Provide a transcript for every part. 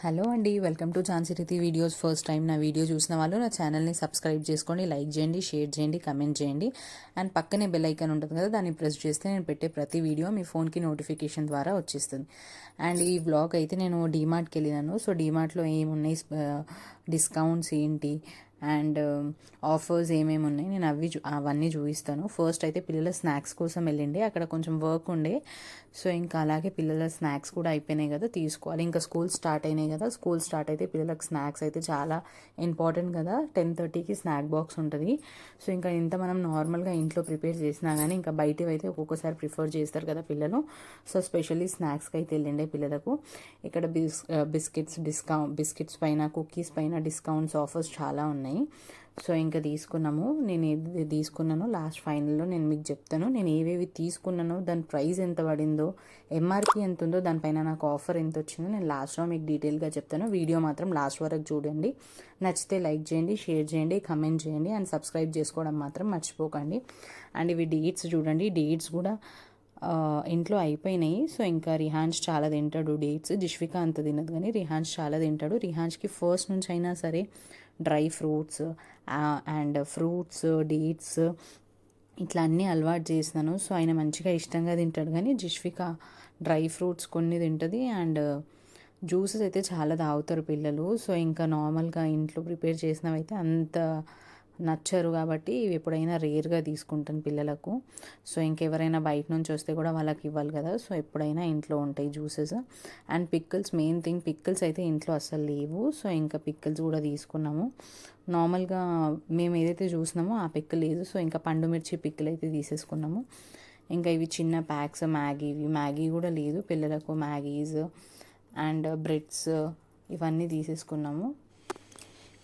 Hello అండి, welcome to Jhansi Riti videos. First time నా video చూసిన వాళ్ళు నా ఛానల్ని సబ్స్క్రైబ్ చేసుకోండి, లైక్ చేయండి, షేర్ చేయండి, కమెంట్ చేయండి. అండ్ పక్కనే బెల్ ఐకాన్ ఉంటుంది కదా, దాన్ని ప్రెస్ చేస్తే నేను పెట్టే ప్రతి వీడియో మీ ఫోన్కి నోటిఫికేషన్ ద్వారా వచ్చేస్తుంది. అండ్ ఈ వ్లాగ్ అయితే నేను డీమార్ట్కి వెళ్ళినాను. సో డీమార్ట్లో ఏమున్నాయి, డిస్కౌంట్స్ ఏంటి అండ్ ఆఫర్స్ ఏమేమి ఉన్నాయి నేను అవన్నీ చూపిస్తాను. ఫస్ట్ అయితే పిల్లల స్నాక్స్ కోసం వెళ్ళిండే, అక్కడ కొంచెం వర్క్ ఉండే. సో ఇంకా అలాగే పిల్లల స్నాక్స్ కూడా అయిపోయినాయి కదా, తీసుకోవాలి. ఇంకా స్కూల్ స్టార్ట్ అయినాయి కదా, స్కూల్ స్టార్ట్ అయితే పిల్లలకు స్నాక్స్ అయితే చాలా ఇంపార్టెంట్ కదా. 10:30కి స్నాక్ బాక్స్ ఉంటుంది. సో ఇంకా ఇంత మనం నార్మల్గా ఇంట్లో ప్రిపేర్ చేసినా కానీ ఇంకా బయటవి అయితే ఒక్కొక్కసారి ప్రిఫర్ చేస్తారు కదా పిల్లలు. సో స్పెషల్లీ స్నాక్స్కి అయితే వెళ్ళిండే పిల్లలకు. ఇక్కడ బిస్కెట్స్ పైన, కుకీస్ పైన డిస్కౌంట్స్, ఆఫర్స్ చాలా ఉన్నాయి. సో ఇంకా తీసుకున్నాము. నేను ఏది తీసుకున్నానో లాస్ట్ ఫైనల్లో నేను మీకు చెప్తాను. నేను ఏవేవి తీసుకున్నానో, దాని ప్రైస్ ఎంత పడిందో, ఎంఆర్పి ఎంత ఉందో, దానిపైన నాకు ఆఫర్ ఎంత వచ్చిందో నేను లాస్ట్లో మీకు డీటెయిల్గా చెప్తాను. వీడియో మాత్రం లాస్ట్ వరకు చూడండి. నచ్చితే లైక్ చేయండి, షేర్ చేయండి, కమెంట్ చేయండి అండ్ సబ్స్క్రైబ్ చేసుకోవడం మాత్రం మర్చిపోకండి. అండ్ ఇవి డేట్స్ చూడండి, డేట్స్ కూడా ఇంట్లో అయిపోయినాయి. సో ఇంకా రిహాన్స్ చాలా తింటాడు డేట్స్. జిష్విక అంత తినదు కానీ రిహాన్స్ చాలా తింటాడు. రిహాన్స్కి ఫస్ట్ నుంచి అయినా సరే dry fruits and fruits, dates ఇట్లా అన్నీ అలవాటు చేసినాను. సో ఆయన మంచిగా ఇష్టంగా తింటాడు. కానీ జిష్విక డ్రై ఫ్రూట్స్ కొన్ని తింటుంది అండ్ జ్యూసెస్ అయితే చాలా తాగుతారు పిల్లలు. సో ఇంకా నార్మల్గా ఇంట్లో ప్రిపేర్ చేసినవి అయితే అంత నచ్చరు కాబట్టి ఇవి ఎప్పుడైనా రేర్గా తీసుకుంటాను పిల్లలకు. సో ఇంకెవరైనా బయట నుంచి వస్తే కూడా వాళ్ళకి ఇవ్వాలి కదా. సో ఎప్పుడైనా ఇంట్లో ఉంటాయి juices. And pickles, main thing pickles అయితే ఇంట్లో అస్సలు లేవు. సో ఇంకా పిక్కల్స్ కూడా తీసుకున్నాము. నార్మల్గా మేము ఏదైతే చూసినామో ఆ పిక్కల్ లేదు. సో ఇంకా పండు మిర్చి పిక్కలు అయితే తీసేసుకున్నాము. ఇంకా ఇవి చిన్న ప్యాక్స్, మ్యాగీ కూడా లేదు పిల్లలకు. మ్యాగీస్ అండ్ బ్రెడ్స్ ఇవన్నీ తీసేసుకున్నాము.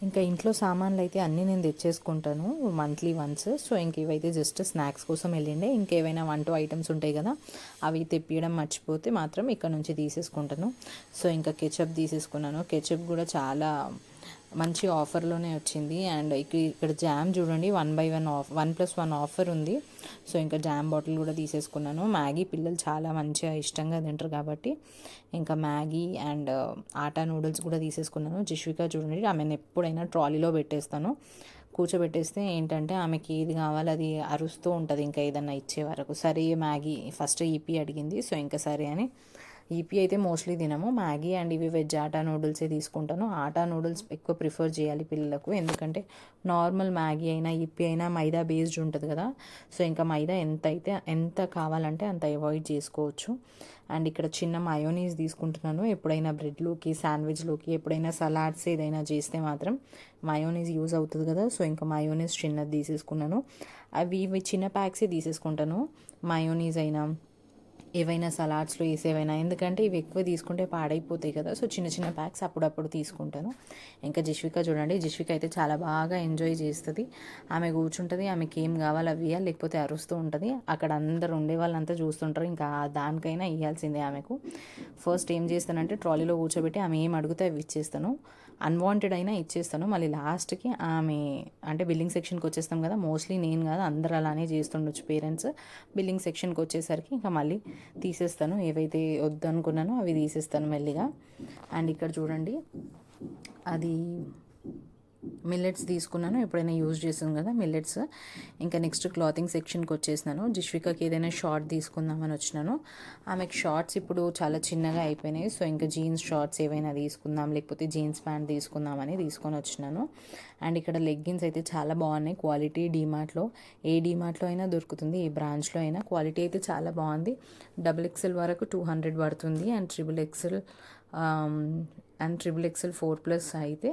ఇంకా ఇంట్లో సామాన్లు అయితే అన్నీ నేను తెచ్చేసుకుంటాను మంత్లీ వన్స్. సో ఇంక ఇవైతే జస్ట్ స్నాక్స్ కోసం వెళ్ళిండే. ఇంకేమైనా 1-2 ఐటమ్స్ ఉంటాయి కదా, అవి తెప్పియడం మర్చిపోతే మాత్రం ఇక్కడ నుంచి తీసేసుకుంటాను. సో ఇంకా కెచప్ తీసేసుకున్నాను. కెచప్ కూడా చాలా మంచి ఆఫర్లోనే వచ్చింది. అండ్ ఇక్కడ జామ్ చూడండి, 1/1 ఆఫ్ 1+1 ఆఫర్ ఉంది. సో ఇంకా జామ్ బాటిల్ కూడా తీసేసుకున్నాను. మ్యాగీ పిల్లలు చాలా మంచిగా ఇష్టంగా తింటారు కాబట్టి ఇంకా మ్యాగీ అండ్ ఆటా నూడిల్స్ కూడా తీసేసుకున్నాను. జిష్విక చూడండి, ఆమెను ఎప్పుడైనా ట్రాలీలో పెట్టేస్తాను. కూర్చోబెట్టేస్తే ఏంటంటే ఆమెకి ఏది కావాలో అది అరుస్తూ ఉంటుంది ఇంకా ఏదన్నా ఇచ్చే వరకు. సరే మ్యాగీ ఫస్ట్ ఈపీ అడిగింది. సో ఇంకా సరే అని ఈపీ అయితే మోస్ట్లీ తినము. మ్యాగీ అండ్ ఇవి వెజ్ ఆటా నూడిల్సే తీసుకుంటాను. ఆటా నూడిల్స్ ఎక్కువ ప్రిఫర్ చేయాలి పిల్లలకు, ఎందుకంటే నార్మల్ మ్యాగీ అయినా ఈపీ అయినా మైదా బేస్డ్ ఉంటుంది కదా. సో ఇంకా మైదా ఎంత కావాలంటే అంత అవాయిడ్ చేసుకోవచ్చు. అండ్ ఇక్కడ చిన్న మయోనీస్ తీసుకుంటున్నాను. ఎప్పుడైనా బ్రెడ్లోకి, శాండ్విచ్లోకి, ఎప్పుడైనా సలాడ్స్ ఏదైనా చేస్తే మాత్రం మయోనీస్ యూజ్ అవుతుంది కదా. సో ఇంకా మయోనీస్ చిన్నది తీసేసుకున్నాను. ఇవి చిన్న ప్యాక్సే తీసేసుకుంటాను, మయోనీస్ అయినా ఏవైనా సలాడ్స్లో వేసేవైనా, ఎందుకంటే ఇవి ఎక్కువ తీసుకుంటే పాడైపోతాయి కదా. సో చిన్న చిన్న ప్యాక్స్ అప్పుడప్పుడు తీసుకుంటాను. ఇంకా జిష్విక చూడండి, జిష్విక అయితే చాలా బాగా ఎంజాయ్ చేస్తుంది. ఆమె కూర్చుంటుంది, ఆమెకి ఏం కావాలో అవి ఇవ్వాలి, లేకపోతే అరుస్తూ ఉంటుంది. అక్కడ అందరు ఉండే వాళ్ళంతా చూస్తుంటారు, ఇంకా దానికైనా ఇవ్వాల్సిందే ఆమెకు. ఫస్ట్ ఏం చేస్తానంటే ట్రాలీలో కూర్చోబెట్టి ఆమె ఏం అడిగితే అవి ఇచ్చేస్తాను. అన్వాంటెడ్ అయినా ఇచ్చేస్తాను. మళ్ళీ లాస్ట్కి ఆమె అంటే బిల్లింగ్ సెక్షన్కి వచ్చేస్తాం కదా, మోస్ట్లీ నేను కాదు అందరు అలానే చేస్తుండొచ్చు పేరెంట్స్. బిల్లింగ్ సెక్షన్కి వచ్చేసరికి ఇంకా మళ్ళీ తీసేస్తాను, ఏవైతే వద్దనుకున్నానో అవి తీసేస్తాను మెల్లిగా. అండ్ ఇక్కడ చూడండి, అది మిల్లెట్స్ తీసుకున్నాను, ఎప్పుడైనా యూజ్ చేసాను కదా మిల్లెట్స్. ఇంకా నెక్స్ట్ క్లాతింగ్ సెక్షన్కి వచ్చేసినాను. జిష్వికకి ఏదైనా షార్ట్ తీసుకుందామని వచ్చినాను. ఆమెకు షార్ట్స్ ఇప్పుడు చాలా చిన్నగా అయిపోయినాయి. సో ఇంకా జీన్స్ షార్ట్స్ ఏవైనా తీసుకుందాం, లేకపోతే జీన్స్ ప్యాంట్ తీసుకుందామని తీసుకొని వచ్చినాను. అండ్ ఇక్కడ లెగ్గిన్స్ అయితే చాలా బాగున్నాయి క్వాలిటీ. డీమార్ట్లో, ఏ డీమార్ట్లో అయినా దొరుకుతుంది, ఏ బ్రాంచ్లో అయినా. క్వాలిటీ అయితే చాలా బాగుంది. XXL వరకు 200 పడుతుంది. అండ్ XXL 4+ అయితే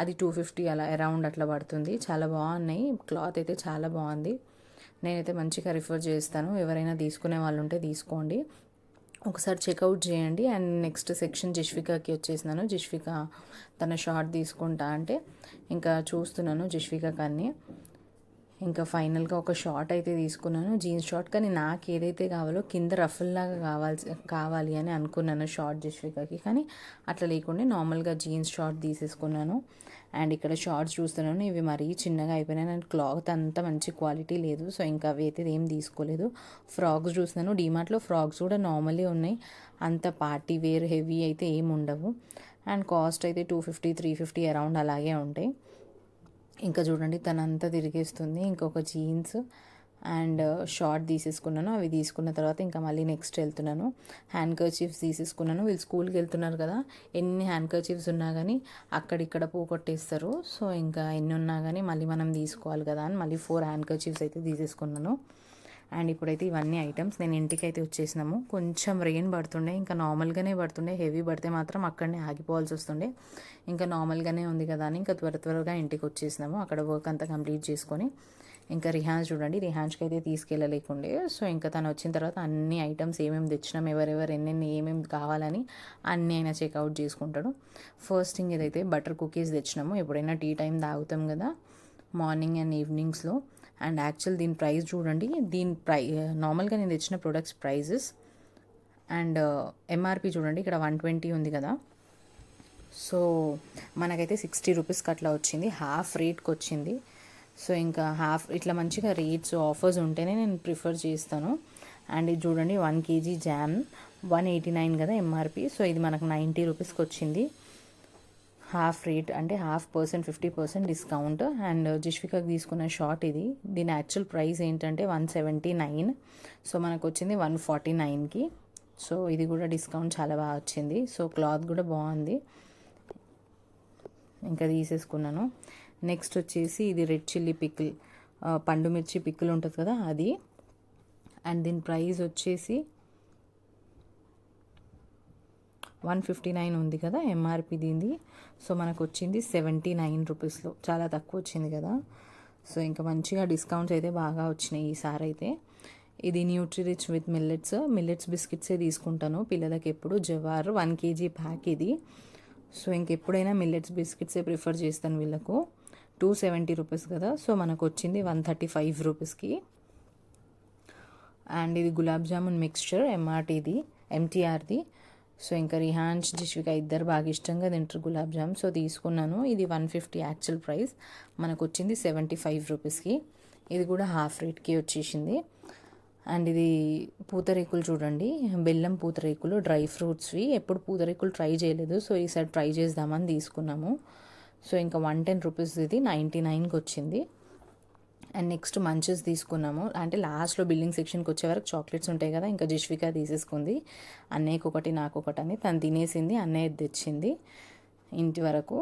అది 250 అలా అరౌండ్ అట్లా పడుతుంది. చాలా బాగున్నాయి, క్లాత్ అయితే చాలా బాగుంది. నేనైతే మంచిగా రిఫర్ చేస్తాను, ఎవరైనా తీసుకునే వాళ్ళు ఉంటే తీసుకోండి, ఒకసారి చెక్అవుట్ చేయండి. అండ్ నెక్స్ట్ సెక్షన్ జిష్వికకి వచ్చేసినాను. జిష్విక తన షార్ట్ తీసుకుంటా అంటే ఇంకా చూస్తున్నాను జిష్విక కన్నీ. ఇంకా ఫైనల్గా ఒక షార్ట్ అయితే తీసుకున్నాను, జీన్స్ షార్ట్. కానీ నాకు ఏదైతే కావాలో కింద రఫుల్లాగా కావాలి అని అనుకున్నాను షార్ట్ జస్వికకి, కానీ అట్లా లేకుండా నార్మల్గా జీన్స్ షార్ట్ తీసేసుకున్నాను. అండ్ ఇక్కడ షార్ట్స్ చూస్తున్నాను, ఇవి మరీ చిన్నగా అయిపోయినాయి, అండ్ క్లాత్ అంత మంచి క్వాలిటీ లేదు. సో ఇంకా అవి అయితే ఏం తీసుకోలేదు. ఫ్రాక్స్ చూస్తున్నాను, డీమార్ట్లో ఫ్రాక్స్ కూడా నార్మలే ఉన్నాయి, అంత పార్టీ వేర్ హెవీ అయితే ఏమి ఉండవు. అండ్ కాస్ట్ అయితే 250 350 అరౌండ్ అలాగే ఉంటాయి. ఇంకా చూడండి తనంతా తిరిగేస్తుంది. ఇంకొక జీన్స్ అండ్ షార్ట్ తీసేసుకున్నాను. అవి తీసుకున్న తర్వాత ఇంకా మళ్ళీ నెక్స్ట్ వెళ్తున్నాను. హ్యాండ్ కర్చీఫ్స్ తీసేసుకున్నాను. వీళ్ళు స్కూల్కి వెళ్తున్నారు కదా, ఎన్ని హ్యాండ్ కర్చీఫ్స్ ఉన్నా కానీ అక్కడిక్కడ పోగొట్టేస్తారు. సో ఇంకా ఎన్ని ఉన్నా కానీ మళ్ళీ మనం తీసుకోవాలి కదా అని మళ్ళీ 4 హ్యాండ్ కర్చీఫ్స్ అయితే తీసేసుకున్నాను. అండ్ ఇప్పుడైతే ఇవన్నీ ఐటమ్స్ నేను ఇంటికి అయితే వచ్చేసినాము. కొంచెం రెయిన్ పడుతుండే, ఇంకా నార్మల్గానే పడుతుండే, హెవీ పడితే మాత్రం అక్కడనే ఆగిపోవాల్సి వస్తుండే. ఇంకా నార్మల్గానే ఉంది కదా అని ఇంకా త్వరగా ఇంటికి వచ్చేసినాము. అక్కడ వర్క్ అంతా కంప్లీట్ చేసుకొని ఇంకా రిహాన్స్ చూడండి, రిహాన్స్కి అయితే తీసుకెళ్ళలేకుండే. సో ఇంకా తను వచ్చిన తర్వాత అన్ని ఐటమ్స్ ఏమేమి తెచ్చినాం, ఎవరెవరు ఎన్నెన్ని ఏమేమి కావాలని అన్నీ అయినా చెక్అవుట్ చేసుకుంటాడు. ఫస్ట్ థింగ్ ఏదైతే బటర్ కుకీస్ తెచ్చినాము. ఎప్పుడైనా టీ టైం తాగుతాం కదా మార్నింగ్ అండ్ ఈవినింగ్స్లో. అండ్ యాక్చువల్ దీని ప్రైస్ చూడండి, నార్మల్గా నేను తెచ్చిన ప్రొడక్ట్స్ ప్రైజెస్ అండ్ ఎంఆర్పి చూడండి, ఇక్కడ 120 ఉంది కదా. సో మనకైతే 60 రూపీస్కి అట్లా వచ్చింది, హాఫ్ రేట్కి వచ్చింది. సో ఇంకా హాఫ్ ఇట్లా మంచిగా రేట్స్ ఆఫర్స్ ఉంటేనే నేను ప్రిఫర్ చేస్తాను. అండ్ ఇది చూడండి 1 kg జామ్ 189 కదా ఎంఆర్పి. సో ఇది మనకు 90 రూపీస్కి వచ్చింది, హాఫ్ రేట్ అంటే 50% 50% డిస్కౌంట్. అండ్ జిష్వికాకి తీసుకున్న షార్ట్ ఇది, దీని యాక్చువల్ ప్రైస్ ఏంటంటే 179. సో మనకు వచ్చింది 149కి. సో ఇది కూడా డిస్కౌంట్ చాలా బాగా వచ్చింది. సో క్లాత్ కూడా బాగుంది, ఇంకా తీసేసుకున్నాను. నెక్స్ట్ వచ్చేసి ఇది రెడ్ చిల్లీ పికిల్, పండు మిర్చి పికిల్ ఉంటుంది కదా అది. అండ్ దీని ప్రైస్ వచ్చేసి 159 ఉంది కదా ఎంఆర్పి దీనిది. సో మనకు వచ్చింది 79 రూపీస్లో, చాలా తక్కువ వచ్చింది కదా. సో ఇంకా మంచిగా డిస్కౌంట్స్ అయితే బాగా వచ్చినాయి ఈసారి అయితే. ఇది న్యూట్రిరిచ్ విత్ మిల్లెట్స్ బిస్కెట్సే తీసుకుంటాను పిల్లలకి ఎప్పుడు. జవార్ 1 kg ప్యాక్ ఇది. సో ఇంకెప్పుడైనా మిల్లెట్స్ బిస్కెట్సే ప్రిఫర్ చేస్తాను వీళ్ళకు. 270 రూపీస్ కదా. సో మనకు వచ్చింది 135 రూపీస్కి. అండ్ ఇది గులాబ్ జామున్ మిక్స్చర్ ఎంటీఆర్ది. సో ఇంకా రిహాన్స్ జిష్విక ఇద్దరు బాగా ఇష్టంగా తింటారు గులాబ్ జామ్. సో తీసుకున్నాను. ఇది 150 యాక్చువల్ ప్రైస్, మనకు వచ్చింది 75 రూపీస్కి. ఇది కూడా హాఫ్ రేట్కి వచ్చేసింది. అండ్ ఇది పూతరేకులు చూడండి, బెల్లం పూతరేకులు డ్రై ఫ్రూట్స్వి. ఎప్పుడు పూతరేకులు ట్రై చేయలేదు, సో ఈసారి ట్రై చేద్దామని తీసుకున్నాము. సో ఇంకా 110 రూపీస్ ఇది 99కి వచ్చింది. అండ్ నెక్స్ట్ మంచెస్ తీసుకున్నాము. అంటే లాస్ట్లో బిల్లింగ్ సెక్షన్కి వచ్చే వరకు చాక్లెట్స్ ఉంటాయి కదా, ఇంకా జిష్విక తీసేసుకుంది. అన్నయ్యకి ఒకటి నాకు ఒకటి అని తను తినేసింది, అన్నయ్య తెచ్చింది ఇంటి వరకు.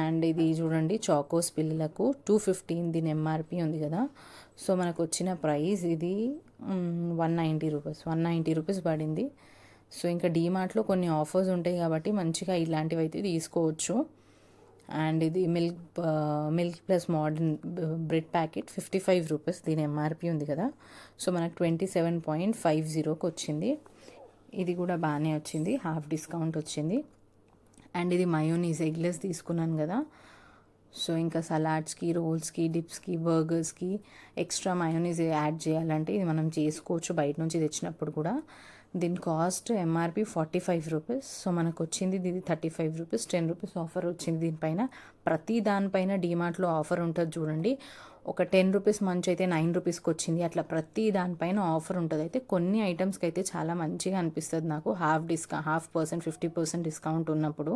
అండ్ ఇది చూడండి చాకోస్ పిల్లలకు 215 దీని ఎంఆర్పి ఉంది కదా. సో మనకు వచ్చిన ప్రైస్ ఇది 190 రూపీస్ పడింది. సో ఇంకా డీమార్ట్లో కొన్ని ఆఫర్స్ ఉంటాయి కాబట్టి మంచిగా ఇలాంటివి అయితే తీసుకోవచ్చు. అండ్ ఇది milk plus modern bread packet 55 rupees దీని ఎంఆర్పి ఉంది కదా. సో మనకు 27.50కి వచ్చింది. ఇది కూడా బాగానే వచ్చింది, హాఫ్ డిస్కౌంట్ వచ్చింది. అండ్ ఇది మయోనీస్ ఎగ్లెస్ తీసుకున్నాను కదా. సో ఇంకా సలాడ్స్కి, రోల్స్కి, డిప్స్కి, బర్గర్స్కి ఎక్స్ట్రా మయోనీస్ యాడ్ చేయాలంటే ఇది మనం చేసుకోవచ్చు బయట నుంచి తెచ్చినప్పుడు కూడా. దీని కాస్ట్ ఎంఆర్పి 45 రూపీస్. సో మనకు వచ్చింది ఇది 35 రూపీస్, 10 రూపీస్ ఆఫర్ వచ్చింది దీనిపైన. ప్రతి దానిపైన డీమార్ట్లో ఆఫర్ ఉంటుంది చూడండి. ఒక 10 రూపీస్ మంచి అయితే 9 రూపీస్కి వచ్చింది, అట్లా ప్రతి దానిపైన ఆఫర్ ఉంటుంది. అయితే కొన్ని ఐటమ్స్కి అయితే చాలా మంచిగా అనిపిస్తుంది నాకు, హాఫ్ 50% డిస్కౌంట్ ఉన్నప్పుడు.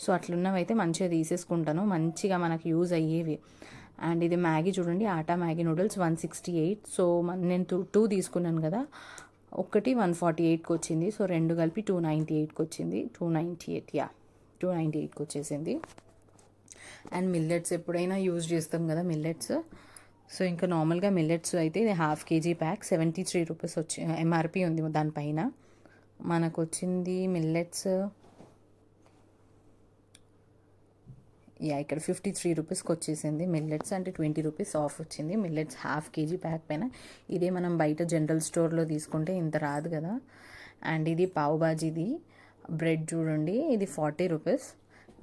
సో అట్లున్నవి అయితే మంచిగా తీసేసుకుంటాను, మంచిగా మనకు యూజ్ అయ్యేవి. అండ్ ఇది మ్యాగీ చూడండి, ఆటా మ్యాగీ నూడిల్స్ 168. సో నేను 2 తీసుకున్నాను కదా, ఒకటి 148కి వచ్చింది. సో రెండు కలిపి 298కి వచ్చింది. 298కి వచ్చేసింది. అండ్ మిల్లెట్స్ ఎప్పుడైనా యూజ్ చేస్తాం కదా మిల్లెట్స్. సో ఇంకా నార్మల్గా మిల్లెట్స్ అయితే ఇది half KG pack 73 rupees MRP ఉంది దానిపైన. మనకు వచ్చింది మిల్లెట్స్ ఇక్కడ 53 రూపీస్కి వచ్చేసింది మిల్లెట్స్. అంటే 20 రూపీస్ ఆఫ్ వచ్చింది మిల్లెట్స్ హాఫ్ కేజీ ప్యాక్ పైన. ఇదే మనం బయట జనరల్ స్టోర్లో తీసుకుంటే ఇంత రాదు కదా. అండ్ ఇది పావ్ బాజీది బ్రెడ్ చూడండి, ఇది 40 రూపీస్.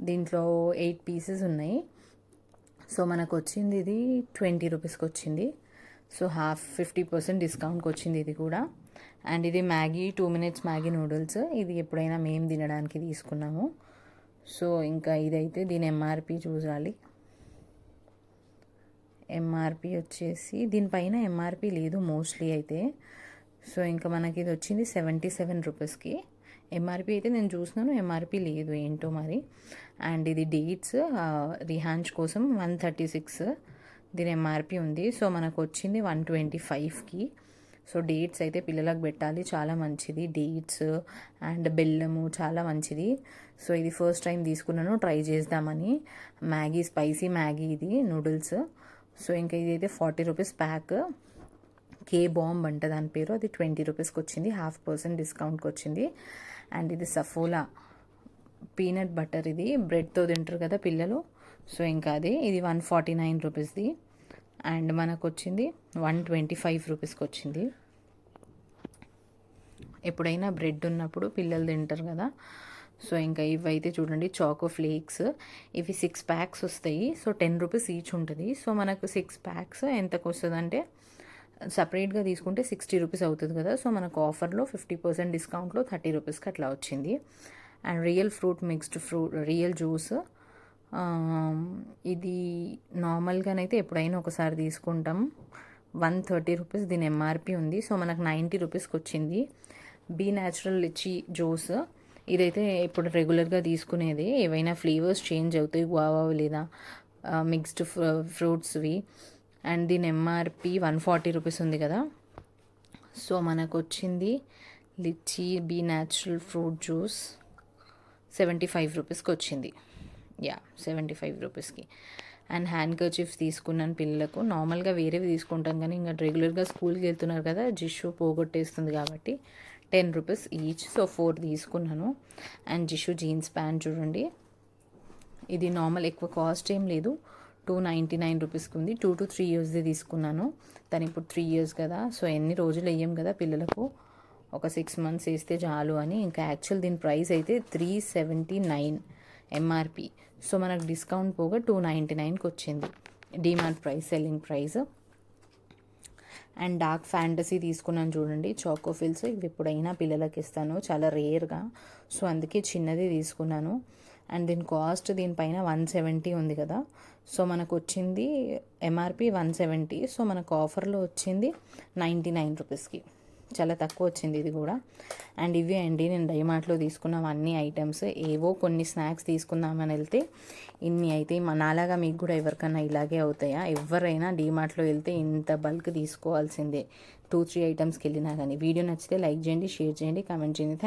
దీంట్లో 8 పీసెస్ ఉన్నాయి. సో మనకు వచ్చింది ఇది 20 రూపీస్కి వచ్చింది. సో 50% డిస్కౌంట్కి వచ్చింది ఇది కూడా. అండ్ ఇది మ్యాగీ 2 మినిట్స్ మ్యాగీ నూడిల్స్. ఇది ఎప్పుడైనా మేము తినడానికి తీసుకున్నాము. సో ఇంకా ఇదైతే దీని ఎంఆర్పి చూడాలి. ఎంఆర్పి వచ్చేసి దీనిపైన ఎంఆర్పి లేదు మోస్ట్లీ అయితే. సో ఇంకా మనకి ఇది వచ్చింది 77 రూపీస్కి. ఎంఆర్పి అయితే నేను చూసినాను, ఎంఆర్పి లేదు ఏంటో మరి. అండ్ ఇది డేట్స్ రిహాన్స్ కోసం 136 దీని ఎంఆర్పి ఉంది. సో మనకు వచ్చింది 125కి. సో డేట్స్ అయితే పిల్లలకు పెట్టాలి, చాలా మంచిది. డేట్స్ అండ్ బెల్లము చాలా మంచిది. సో ఇది ఫస్ట్ టైం తీసుకున్నాను ట్రై చేద్దామని. మ్యాగీ స్పైసీ మ్యాగీ ఇది నూడిల్స్. సో ఇంకా ఇదైతే 40 రూపీస్ ప్యాక్. కే బాంబ్ అంట దాని పేరు. అది 20 రూపీస్కి వచ్చింది, 50% డిస్కౌంట్కి వచ్చింది. అండ్ ఇది సఫోలా పీనట్ బటర్, ఇది బ్రెడ్తో తింటారు కదా పిల్లలు. సో ఇంకా అది ఇది 149 రూపీస్ది. అండ్ మనకు వచ్చింది 125 రూపీస్కి వచ్చింది. ఎప్పుడైనా బ్రెడ్ ఉన్నప్పుడు పిల్లలు తింటారు కదా. సో ఇంకా ఇవైతే చూడండి చాకో ఫ్లేక్స్. ఇవి 6 ప్యాక్స్ వస్తాయి. సో 10 రూపీస్ ఈచ్ ఉంటుంది. సో మనకు 6 ప్యాక్స్ ఎంతకు వస్తుంది అంటే సపరేట్గా తీసుకుంటే 60 రూపీస్ అవుతుంది కదా. సో మనకు ఆఫర్లో 50% డిస్కౌంట్లో 30 రూపీస్కి అట్లా వచ్చింది. And real fruit mixed real juice. ఇది నార్మల్గానైతే ఎప్పుడైనా ఒకసారి తీసుకుంటాం. 130 రూపీస్ దీని ఎంఆర్పి ఉంది. సో మనకు 90 రూపీస్కి వచ్చింది. B natural lychee juice. ఇదైతే ఇప్పుడు రెగ్యులర్గా తీసుకునేది. ఏవైనా ఫ్లేవర్స్ చేంజ్ అవుతాయి, గువావా లేదా మిక్స్డ్ ఫ్రూట్స్వి. అండ్ దీని ఎంఆర్పి 140 రూపీస్ ఉంది కదా. సో మనకు వచ్చింది lychee B natural fruit juice 75 రూపీస్కి వచ్చింది. 75 రూపీస్కి. అండ్ హ్యాండ్ కర్చీఫ్స్ తీసుకున్నాను పిల్లలకు. నార్మల్గా వేరేవి తీసుకుంటాం కానీ ఇంకా రెగ్యులర్గా స్కూల్కి వెళ్తున్నారు కదా, జిషు పోగొట్టేస్తుంది కాబట్టి 10 రూపీస్ ఈచ్. సో 4 తీసుకున్నాను. అండ్ జిషు జీన్స్ ప్యాంట్ చూడండి, ఇది నార్మల్ ఎక్కువ కాస్ట్ ఏం లేదు, 299 రూపీస్కి ఉంది. 2 to 3 ఇయర్స్ది తీసుకున్నాను. తను ఇప్పుడు 3 ఇయర్స్ కదా. సో ఎన్ని రోజులు వేయం కదా పిల్లలకు, ఒక 6 మంత్స్ వేస్తే చాలు అని. ఇంకా యాక్చువల్ దీని ప్రైస్ అయితే 379 ఎంఆర్పి. సో మనకు డిస్కౌంట్ పోగా 299కి వచ్చింది, DMart price, selling price. And dark fantasy తీసుకున్నాను చూడండి, చాకోఫిల్స్. ఇవి ఎప్పుడైనా పిల్లలకి ఇస్తాను, చాలా రేర్గా. సో అందుకే చిన్నది తీసుకున్నాను. అండ్ దీని కాస్ట్ దీనిపైన 170 ఉంది కదా. సో మనకు వచ్చింది ఎంఆర్పి 170. సో మనకు ఆఫర్లో వచ్చింది 99 రూపీస్కి, చాలా తక్కువ వచ్చింది ఇది కూడా. అండ్ ఇవి అండి నేను డైమార్ట్లో తీసుకున్న అన్ని ఐటమ్స్. ఏవో కొన్ని స్నాక్స్ తీసుకుందామని వెళ్తే ఇన్ని అయితే నాలాగా మీకు కూడా ఎవరికైనా ఇలాగే అవుతాయా? ఎవరైనా డీమార్ట్లో వెళ్తే ఇంత బల్క్ తీసుకోవాల్సిందే, 2-3 ఐటమ్స్కి వెళ్ళినా కానీ. వీడియో నచ్చితే లైక్ చేయండి, షేర్ చేయండి, కామెంట్ చేయండి.